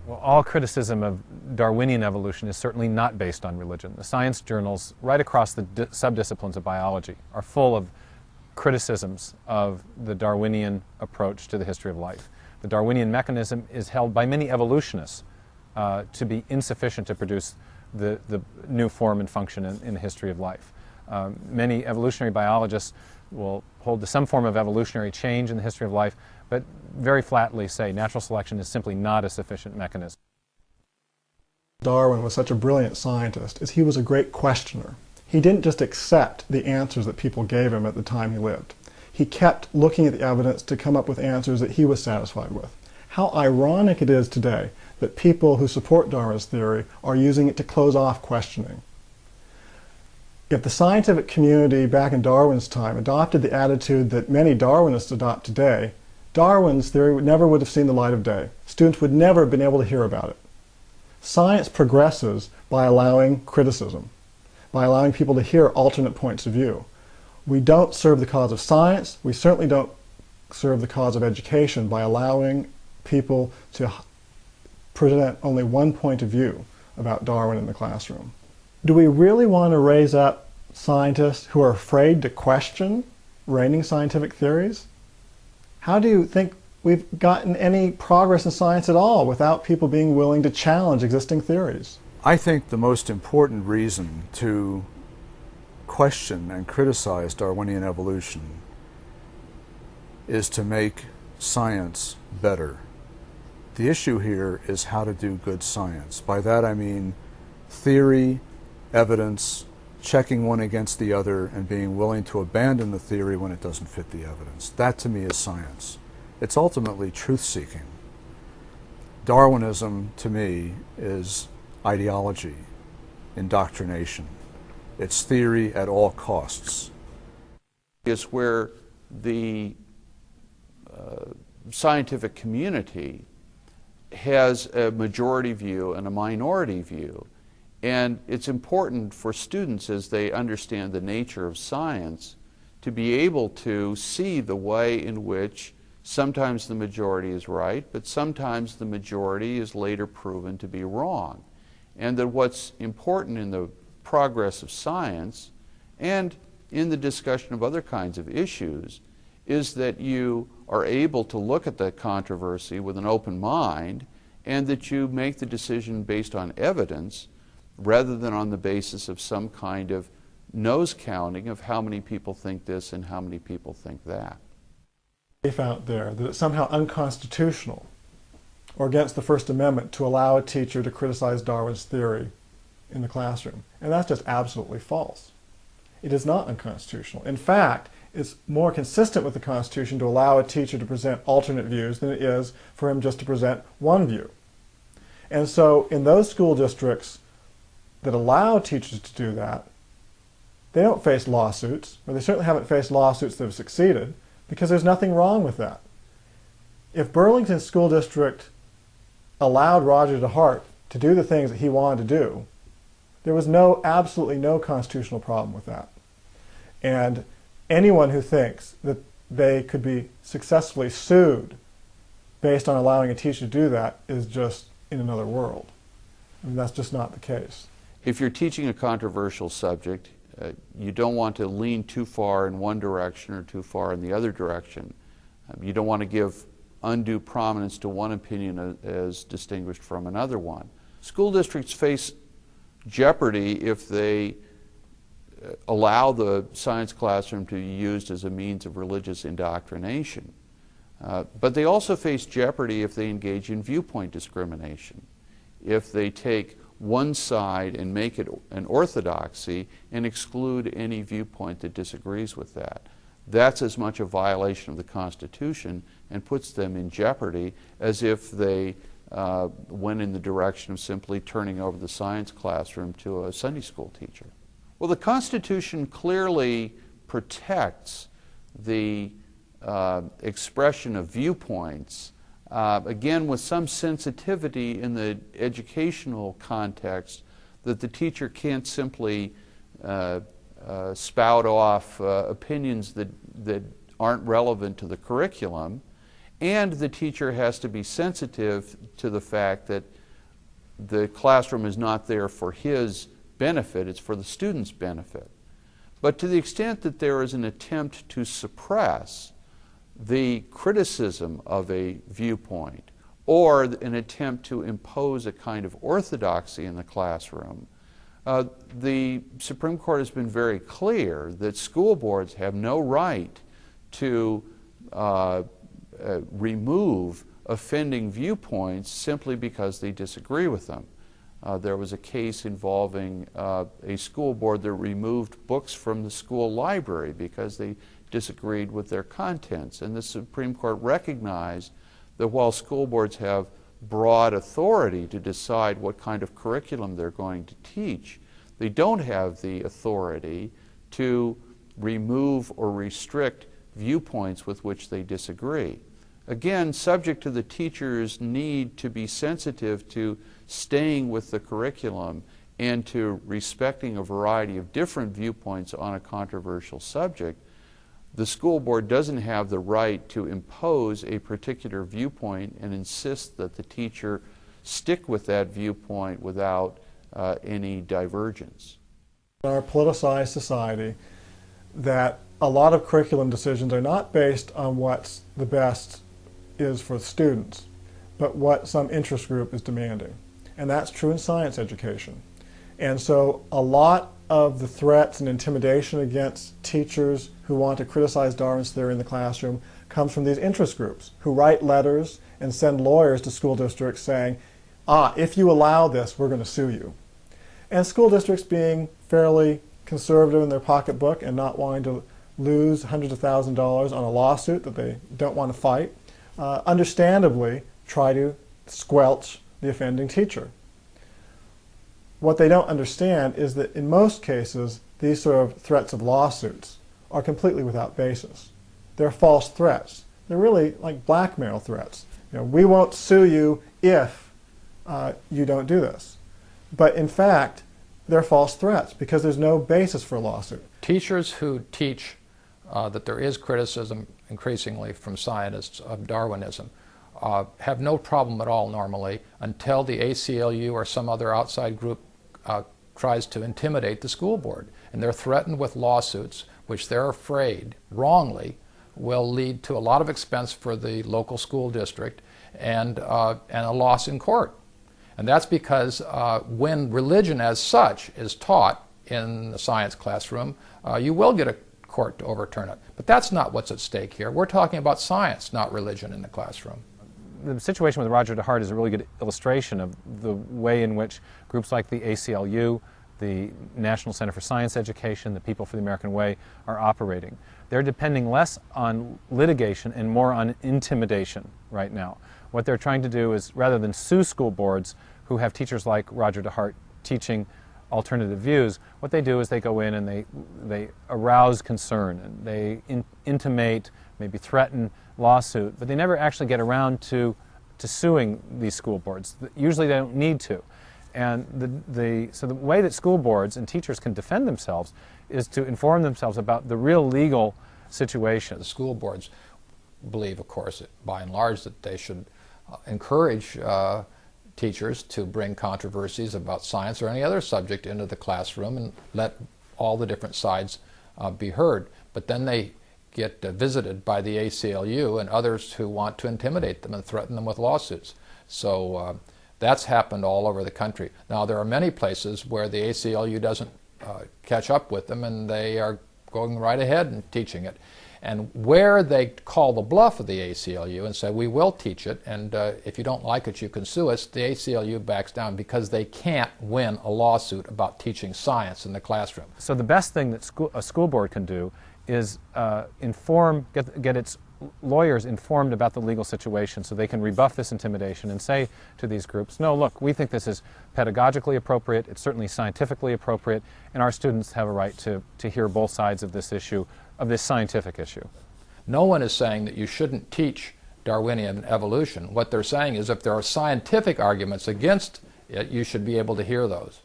Well, all criticism of Darwinian evolution is certainly not based on religion. The science journals right across the subdisciplines of biology are full of criticisms of the Darwinian approach to the history of life. The Darwinian mechanism is held by many evolutionists to be insufficient to produce the new form and function in the history of life. Many evolutionary biologists will hold to some form of evolutionary change in the history of life, but very flatly say natural selection is simply not a sufficient mechanism. Darwin was such a brilliant scientist is he was a great questioner. He didn't just accept the answers that people gave him at the time he lived. He kept looking at the evidence to come up with answers that he was satisfied with. How ironic it is today that people who support Darwin's theory are using it to close off questioning. If the scientific community back in Darwin's time adopted the attitude that many Darwinists adopt today, Darwin's theory never would have seen the light of day. Students would never have been able to hear about it. Science progresses by allowing criticism, by allowing people to hear alternate points of view. We don't serve the cause of science. We certainly don't serve the cause of education by allowing people to present only one point of view about Darwin in the classroom. Do we really want to raise up scientists who are afraid to question reigning scientific theories? How do you think we've gotten any progress in science at all without people being willing to challenge existing theories? I think the most important reason to question and criticize Darwinian evolution is to make science better. The issue here is how to do good science. By that I mean theory, evidence, checking one against the other, and being willing to abandon the theory when it doesn't fit the evidence. That to me is science. It's ultimately truth-seeking. Darwinism to me is ideology, indoctrination. It's theory at all costs. Is where the scientific community has a majority view and a minority view. And it's important for students, as they understand the nature of science, to be able to see the way in which sometimes the majority is right, but sometimes the majority is later proven to be wrong. And that what's important in the progress of science and in the discussion of other kinds of issues is that you are able to look at the controversy with an open mind and that you make the decision based on evidence rather than on the basis of some kind of nose counting of how many people think this and how many people think that. Out there that it's somehow unconstitutional or against the First Amendment to allow a teacher to criticize Darwin's theory in the classroom. And that's just absolutely false. It is not unconstitutional. In fact, it's more consistent with the Constitution to allow a teacher to present alternate views than it is for him just to present one view. And so in those school districts that allow teachers to do that, they don't face lawsuits, or they certainly haven't faced lawsuits that have succeeded, because there's nothing wrong with that. If Burlington School District allowed Roger DeHart to do the things that he wanted to do, there was absolutely no constitutional problem with that. And anyone who thinks that they could be successfully sued based on allowing a teacher to do that is just in another world. I mean, that's just not the case. If you're teaching a controversial subject, you don't want to lean too far in one direction or too far in the other direction. You don't want to give undue prominence to one opinion as distinguished from another one. School districts face jeopardy if they allow the science classroom to be used as a means of religious indoctrination. But they also face jeopardy if they engage in viewpoint discrimination. If they take one side and make it an orthodoxy and exclude any viewpoint that disagrees with that. That's as much a violation of the Constitution and puts them in jeopardy as if they went in the direction of simply turning over the science classroom to a Sunday school teacher. Well, the Constitution clearly protects the expression of viewpoints, again with some sensitivity in the educational context, that the teacher can't simply spout off opinions that aren't relevant to the curriculum, And the teacher has to be sensitive to the fact that the classroom is not there for his benefit, it's for the student's benefit. But to the extent that there is an attempt to suppress the criticism of a viewpoint or an attempt to impose a kind of orthodoxy in the classroom, the Supreme Court has been very clear that school boards have no right to remove offending viewpoints simply because they disagree with them. There was a case involving a school board that removed books from the school library because they disagreed with their contents. And the Supreme Court recognized that while school boards have broad authority to decide what kind of curriculum they're going to teach, they don't have the authority to remove or restrict viewpoints with which they disagree. Again, subject to the teacher's need to be sensitive to staying with the curriculum and to respecting a variety of different viewpoints on a controversial subject, the school board doesn't have the right to impose a particular viewpoint and insist that the teacher stick with that viewpoint without any divergence. In our politicized society, that a lot of curriculum decisions are not based on what's the best is for students, but what some interest group is demanding. And that's true in science education. And so a lot of the threats and intimidation against teachers who want to criticize Darwin's theory in the classroom comes from these interest groups who write letters and send lawyers to school districts saying, if you allow this, we're going to sue you. And school districts, being fairly conservative in their pocketbook and not wanting to lose hundreds of thousands of dollars on a lawsuit that they don't want to fight, understandably try to squelch the offending teacher. What they don't understand is that in most cases, these sort of threats of lawsuits are completely without basis. They're false threats. They're really like blackmail threats. You know, we won't sue you if you don't do this. But in fact, they're false threats because there's no basis for a lawsuit. Teachers who teach that there is criticism increasingly from scientists of Darwinism have no problem at all normally until the ACLU or some other outside group tries to intimidate the school board. And they're threatened with lawsuits, which they're afraid, wrongly, will lead to a lot of expense for the local school district and a loss in court. And that's because when religion as such is taught in the science classroom, you will get a court to overturn it. But that's not what's at stake here. We're talking about science, not religion in the classroom. The situation with Roger DeHart is a really good illustration of the way in which groups like the ACLU, the National Center for Science Education, the People for the American Way are operating. They're depending less on litigation and more on intimidation right now. What they're trying to do is, rather than sue school boards who have teachers like Roger DeHart teaching alternative views, what they do is they go in and they arouse concern and they intimate, maybe threaten lawsuit, but they never actually get around to suing these school boards. Usually they don't need to. And so the way that school boards and teachers can defend themselves is to inform themselves about the real legal situation. The school boards believe, of course, by and large, that they should encourage teachers to bring controversies about science or any other subject into the classroom and let all the different sides be heard. But then they get visited by the ACLU and others who want to intimidate them and threaten them with lawsuits. So that's happened all over the country. Now, there are many places where the ACLU doesn't catch up with them and they are going right ahead and teaching it. And where they call the bluff of the ACLU and say, we will teach it, and if you don't like it, you can sue us, the ACLU backs down because they can't win a lawsuit about teaching science in the classroom. So the best thing that a school board can do is get its lawyers informed about the legal situation so they can rebuff this intimidation and say to these groups, no, look, we think this is pedagogically appropriate, it's certainly scientifically appropriate, and our students have a right to hear both sides of this issue, of this scientific issue. No one is saying that you shouldn't teach Darwinian evolution. What they're saying is if there are scientific arguments against it, you should be able to hear those.